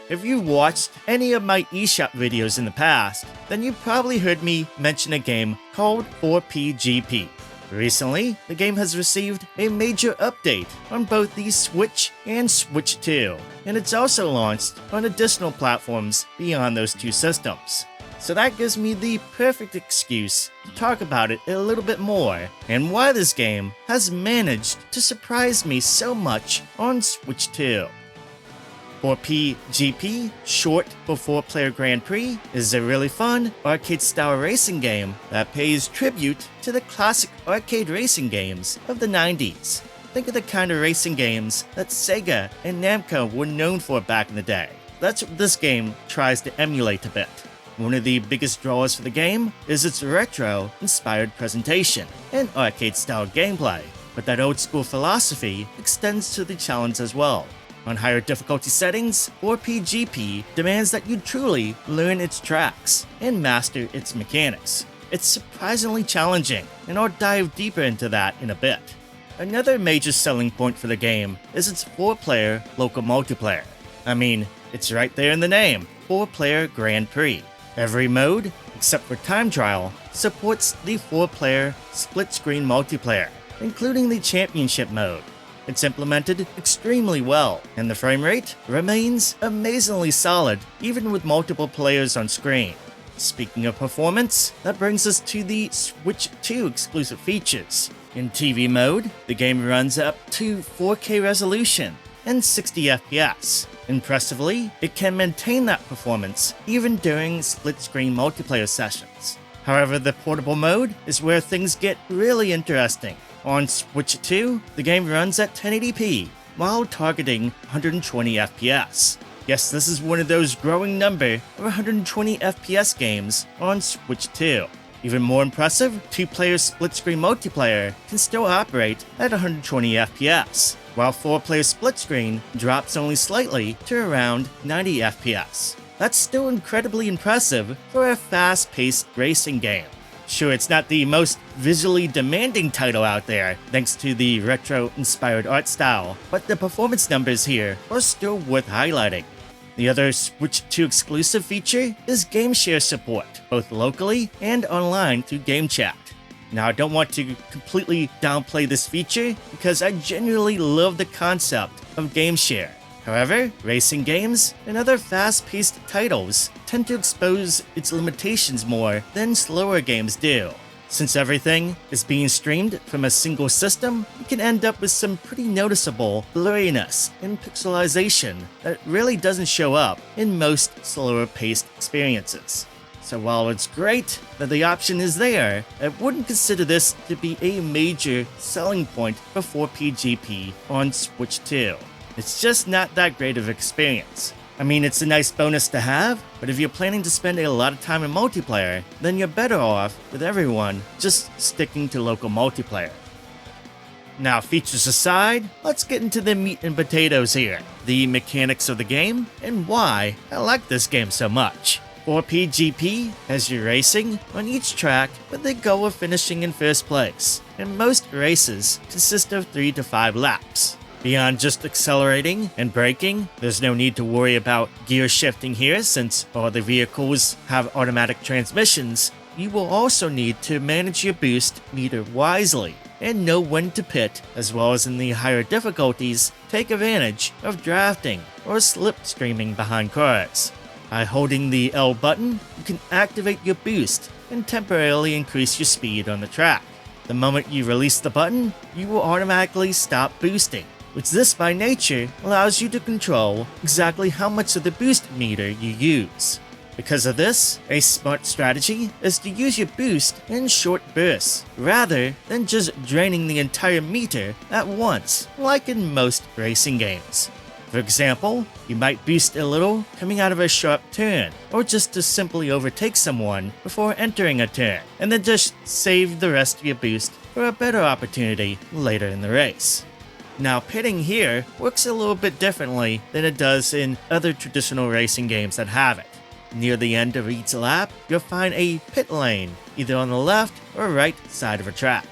If you watched any of my eShop videos in the past, then you probably heard me mention a game called 4PGP. Recently, the game has received a major update on both the Switch and Switch 2, and it's also launched on additional platforms beyond those two systems. So that gives me the perfect excuse to talk about it a little bit more, and why this game has managed to surprise me so much on Switch 2. 4PGP, short for 4-Player Grand Prix, is a really fun arcade-style racing game that pays tribute to the classic arcade racing games of the 90s. Think of the kind of racing games that Sega and Namco were known for back in the day. That's what this game tries to emulate a bit. One of the biggest draws for the game is its retro-inspired presentation and arcade-style gameplay, but that old-school philosophy extends to the challenge as well. On higher difficulty settings, 4PGP demands that you truly learn its tracks and master its mechanics. It's surprisingly challenging, and I'll dive deeper into that in a bit. Another major selling point for the game is its 4-player local multiplayer. I mean, it's right there in the name, 4-Player Grand Prix. Every mode, except for Time Trial, supports the 4-player split-screen multiplayer, including the Championship mode. It's implemented extremely well, and the frame rate remains amazingly solid even with multiple players on screen. Speaking of performance, that brings us to the Switch 2 exclusive features. In TV mode, the game runs up to 4K resolution and 60 FPS. Impressively, it can maintain that performance even during split-screen multiplayer sessions. However, the portable mode is where things get really interesting. On Switch 2, the game runs at 1080p, while targeting 120 FPS. Yes, this is one of those growing number of 120 FPS games on Switch 2. Even more impressive, 2-player split-screen multiplayer can still operate at 120 FPS, while 4-player split-screen drops only slightly to around 90 FPS. That's still incredibly impressive for a fast-paced racing game. Sure, it's not the most visually demanding title out there, thanks to the retro-inspired art style, but the performance numbers here are still worth highlighting. The other Switch 2 exclusive feature is game share support, both locally and online through game chat. Now, I don't want to completely downplay this feature, because I genuinely love the concept of game share. However, racing games and other fast-paced titles tend to expose its limitations more than slower games do. Since everything is being streamed from a single system, you can end up with some pretty noticeable blurriness and pixelization that really doesn't show up in most slower-paced experiences. So while it's great that the option is there, I wouldn't consider this to be a major selling point for 4PGP on Switch 2. It's just not that great of an experience. I mean, it's a nice bonus to have, but if you're planning to spend a lot of time in multiplayer, then you're better off with everyone just sticking to local multiplayer. Now, features aside, let's get into the meat and potatoes here, the mechanics of the game, and why I like this game so much. 4PGP has you racing on each track with the goal of finishing in first place, and most races consist of 3 to 5 laps. Beyond just accelerating and braking, there's no need to worry about gear shifting here since all the vehicles have automatic transmissions. You will also need to manage your boost meter wisely and know when to pit, as well as in the higher difficulties, take advantage of drafting or slipstreaming behind cars. By holding the L button, you can activate your boost and temporarily increase your speed on the track. The moment you release the button, you will automatically stop boosting, which this by nature allows you to control exactly how much of the boost meter you use. Because of this, a smart strategy is to use your boost in short bursts, rather than just draining the entire meter at once, like in most racing games. For example, you might boost a little coming out of a sharp turn, or just to simply overtake someone before entering a turn, and then just save the rest of your boost for a better opportunity later in the race. Now, pitting here works a little bit differently than it does in other traditional racing games that have it. Near the end of each lap, you'll find a pit lane, either on the left or right side of a track.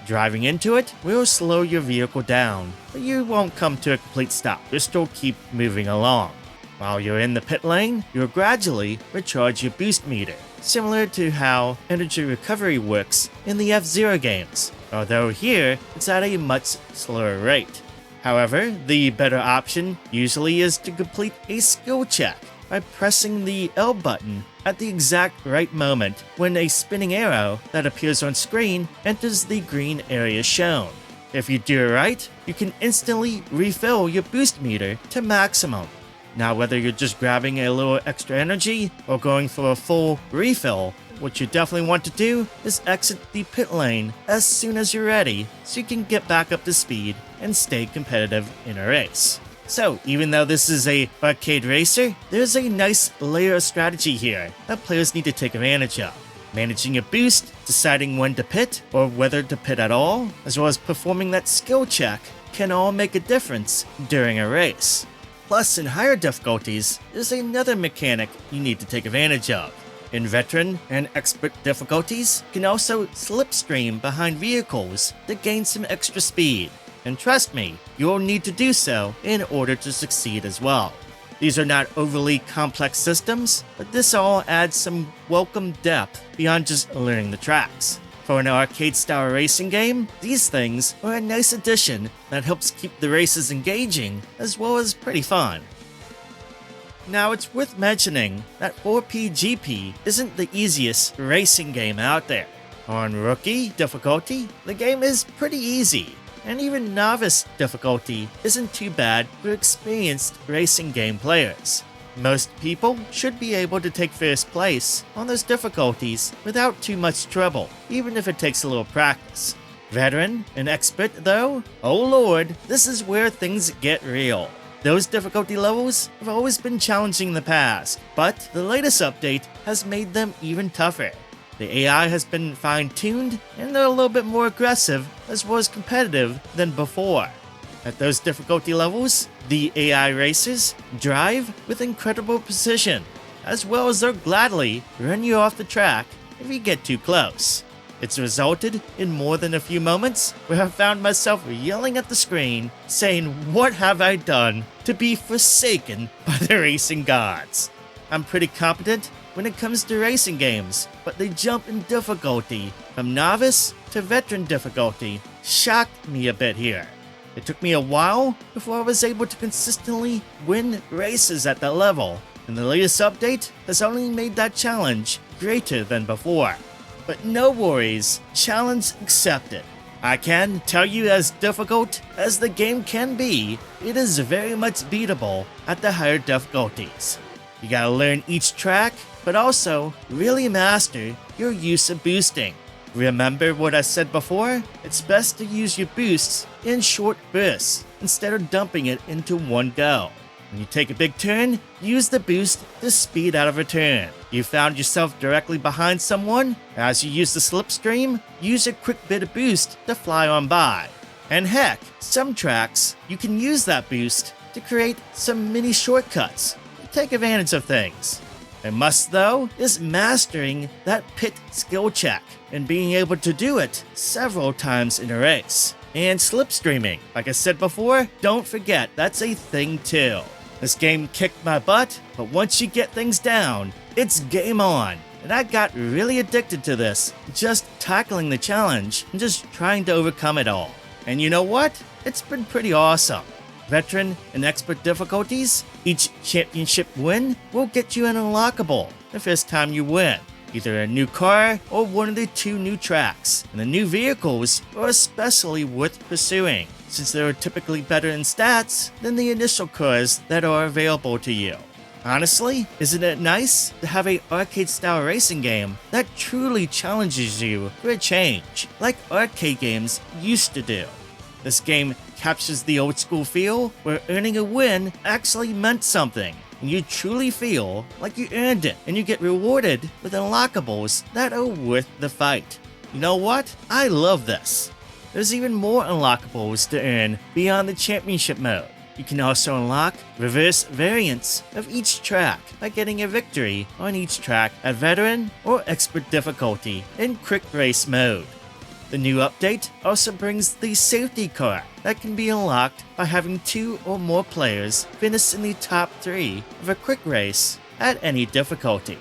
Driving into it will slow your vehicle down, but you won't come to a complete stop. You'll still keep moving along. While you're in the pit lane, you'll gradually recharge your boost meter, similar to how energy recovery works in the F-Zero games, although here it's at a much slower rate. However, the better option usually is to complete a skill check by pressing the L button at the exact right moment when a spinning arrow that appears on screen enters the green area shown. If you do it right, you can instantly refill your boost meter to maximum. Now, whether you're just grabbing a little extra energy or going for a full refill, what you definitely want to do is exit the pit lane as soon as you're ready so you can get back up to speed and stay competitive in a race. So, even though this is a arcade racer, there's a nice layer of strategy here that players need to take advantage of. Managing your boost, deciding when to pit or whether to pit at all, as well as performing that skill check can all make a difference during a race. Plus, in higher difficulties, there's another mechanic you need to take advantage of. In veteran and expert difficulties, you can also slipstream behind vehicles to gain some extra speed. And trust me, you'll need to do so in order to succeed as well. These are not overly complex systems, but this all adds some welcome depth beyond just learning the tracks. For an arcade-style racing game, these things are a nice addition that helps keep the races engaging as well as pretty fun. Now, it's worth mentioning that 4PGP isn't the easiest racing game out there. On Rookie difficulty, the game is pretty easy, and even Novice difficulty isn't too bad for experienced racing game players. Most people should be able to take first place on those difficulties without too much trouble, even if it takes a little practice. Veteran and expert though, oh lord, this is where things get real. Those difficulty levels have always been challenging in the past, but the latest update has made them even tougher. The AI has been fine-tuned, and they're a little bit more aggressive as well as competitive than before. At those difficulty levels, the AI racers drive with incredible precision, as well as they'll gladly run you off the track if you get too close. It's resulted in more than a few moments where I found myself yelling at the screen, saying, "What have I done to be forsaken by the racing gods?" I'm pretty competent when it comes to racing games, but the jump in difficulty from novice to veteran difficulty shocked me a bit here. It took me a while before I was able to consistently win races at that level, and the latest update has only made that challenge greater than before. But no worries, challenge accepted. I can tell you, as difficult as the game can be, it is very much beatable at the higher difficulties. You gotta learn each track, but also really master your use of boosting. Remember what I said before? It's best to use your boosts in short bursts instead of dumping it into one go. When you take a big turn, use the boost to speed out of a turn. You found yourself directly behind someone? As you use the slipstream, use a quick bit of boost to fly on by. And heck, some tracks, you can use that boost to create some mini shortcuts to take advantage of things. A must, though, is mastering that pit skill check and being able to do it several times in a race. And slipstreaming, like I said before, don't forget that's a thing too. This game kicked my butt, but once you get things down, it's game on. And I got really addicted to this, just tackling the challenge and just trying to overcome it all. And you know what? It's been pretty awesome. Veteran and expert difficulties, each championship win will get you an unlockable the first time you win. Either a new car or one of the 2 new tracks, and the new vehicles are especially worth pursuing, since they are typically better in stats than the initial cars that are available to you. Honestly, isn't it nice to have an arcade-style racing game that truly challenges you for a change, like arcade games used to do? This game captures the old-school feel where earning a win actually meant something, and you truly feel like you earned it, and you get rewarded with unlockables that are worth the fight. You know what? I love this. There's even more unlockables to earn beyond the championship mode. You can also unlock reverse variants of each track by getting a victory on each track at veteran or expert difficulty in quick race mode. The new update also brings the safety car that can be unlocked by having 2 or more players finish in the top 3 of a quick race at any difficulty.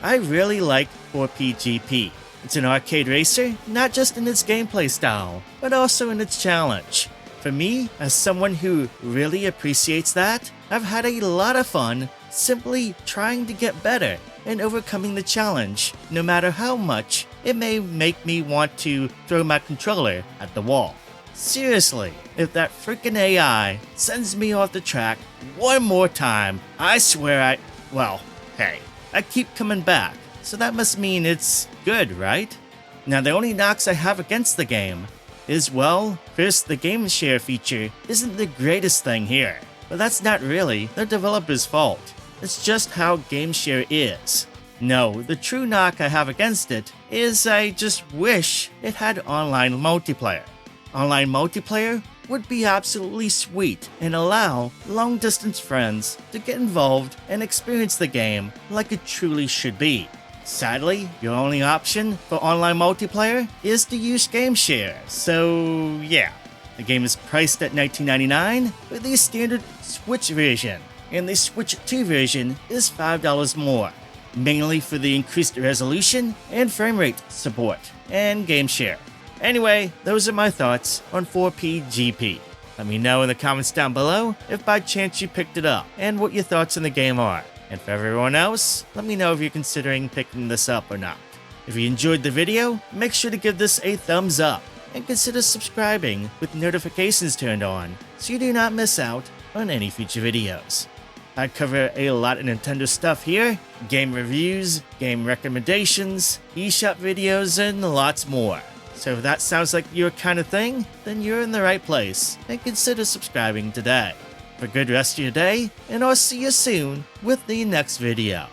I really like 4PGP. It's an arcade racer not just in its gameplay style, but also in its challenge. For me, as someone who really appreciates that, I've had a lot of fun simply trying to get better and overcoming the challenge, no matter how much it may make me want to throw my controller at the wall. Seriously, if that freaking AI sends me off the track one more time, I swear well, hey, I keep coming back, so that must mean it's good, right? Now, the only knocks I have against the game is, well, first, the game share feature isn't the greatest thing here, but that's not really the developer's fault. It's just how game share is. No, the true knock I have against it is I just wish it had online multiplayer. Online multiplayer would be absolutely sweet and allow long-distance friends to get involved and experience the game like it truly should be. Sadly, your only option for online multiplayer is to use game share, so yeah. The game is priced at $19.99 with the standard Switch version, and the Switch 2 version is $5 more, mainly for the increased resolution and frame rate support, and game share. Anyway, those are my thoughts on 4PGP. Let me know in the comments down below if by chance you picked it up, and what your thoughts on the game are. And for everyone else, let me know if you're considering picking this up or not. If you enjoyed the video, make sure to give this a thumbs up, and consider subscribing with notifications turned on so you do not miss out on any future videos. I cover a lot of Nintendo stuff here, game reviews, game recommendations, eShop videos, and lots more. So if that sounds like your kind of thing, then you're in the right place, and consider subscribing today. Have a good rest of your day, and I'll see you soon with the next video.